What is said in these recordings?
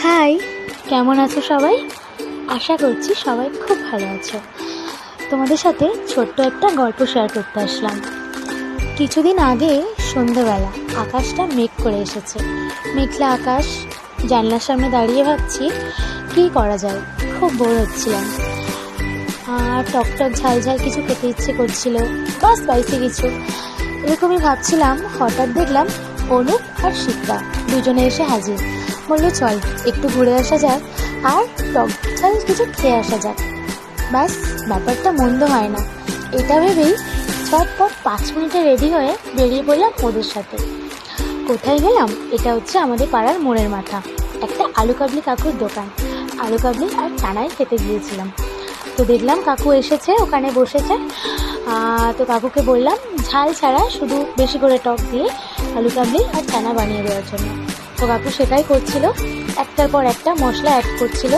High, কেমন আছো সবাই? আশা করছি সবাই খুব ভালো আছো। তোমাদের সাথে ছোট্ট একটা গল্প শেয়ার করতে আসলাম। কিছুদিন আগে সন্ধ্যেবেলা আকাশটা মেঘ করে এসেছে। মেঘলা আকাশ, জানলার সামনে দাঁড়িয়ে ভাবছি কী করা যায়। খুব বোর হচ্ছিলাম আর টকটক ঝাল ঝাল কিছু খেতে ইচ্ছে করছিল, বা স্পাইসি কিছু। এরকমই ভাবছিলাম, হঠাৎ দেখলাম অনুপ আর শিপ্রা দুজনে এসে হাজির। বললো চল একটু ঘুরে আসা যাক আর টক ঝাল কিছু খেয়ে আসা যাক। ব্যাস, ব্যাপারটা মন্দ হয় না। এটা ভেবেই চটপট 5 মিনিটে রেডি হয়ে বেরিয়ে পড়লাম ওদের সাথে। কোথায় গেলাম? এটা হচ্ছে আমাদের পাড়ার মোড়ের মাথা, একটা আলু কাবলি কাকুর দোকান। আলু কাবলি আর চানাই খেতে গিয়েছিলাম। তো দেখলাম কাকু এসেছে, ওখানে বসেছে। তো কাকুকে বললাম ঝাল ছাড়া শুধু বেশি করে টক দিয়ে আলু কাবলি আর চানা বানিয়ে দেওয়ার জন্য। তো কাকু সেটাই করছিল, একটার পর একটা মশলা অ্যাড করছিল।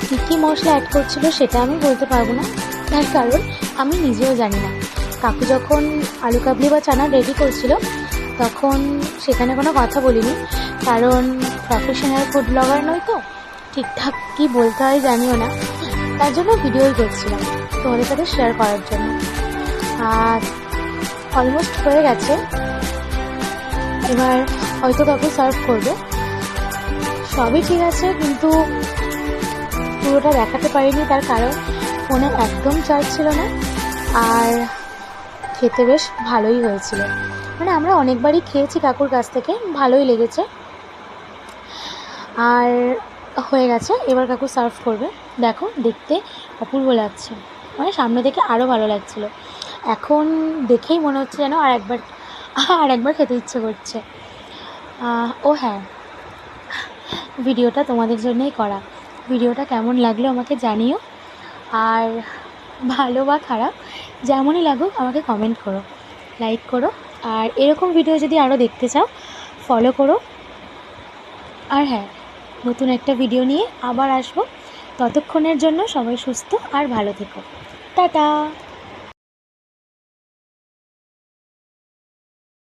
কী কী মশলা অ্যাড করছিল সেটা আমি বলতে পারবো না, তার কারণ আমি নিজেও জানি না। কাকু যখন আলু কাবলি বা চানা রেডি করছিল তখন সেখানে কোনো কথা বলিনি, কারণ প্রফেশনাল ফুড ব্লগার নই, তো ঠিকঠাক কী বলতে হয় জানিও না। তার জন্য ভিডিওই করছিলাম তোমাদের সাথে শেয়ার করার জন্য। আর অলমোস্ট হয়ে গেছে, এবার হয়তো কাকু সার্ভ করবে। সবই ঠিক আছে, কিন্তু পুরোটা দেখাতে পারিনি, তার কারণ ফোনে একদম চার্জ ছিল না। আর খেতে বেশ ভালোই হয়েছিল, মানে আমরা অনেকবারই খেয়েছি কাকুর কাছ থেকে, ভালোই লেগেছে। আর হয়ে গেছে, এবার কাকু সার্ভ করবে। দেখো দেখতে অপূর্ব লাগছে, মানে সামনে থেকে আরও ভালো লাগছিল। এখন দেখেই মনে হচ্ছে যেন আর একবার খেতে ইচ্ছে করছে। ও হ্যাঁ, ভিডিওটা তোমাদের জন্যই করা। ভিডিওটা কেমন লাগলো আমাকে জানিও, আর ভালো বা খারাপ যেমনই লাগুক আমাকে কমেন্ট করো, লাইক করো। আর এরকম ভিডিও যদি আরও দেখতে চাও ফলো করো। আর হ্যাঁ, নতুন একটা ভিডিও নিয়ে আবার আসবো। ততক্ষণের জন্য সবাই সুস্থ আর ভালো থেকো। টাটা।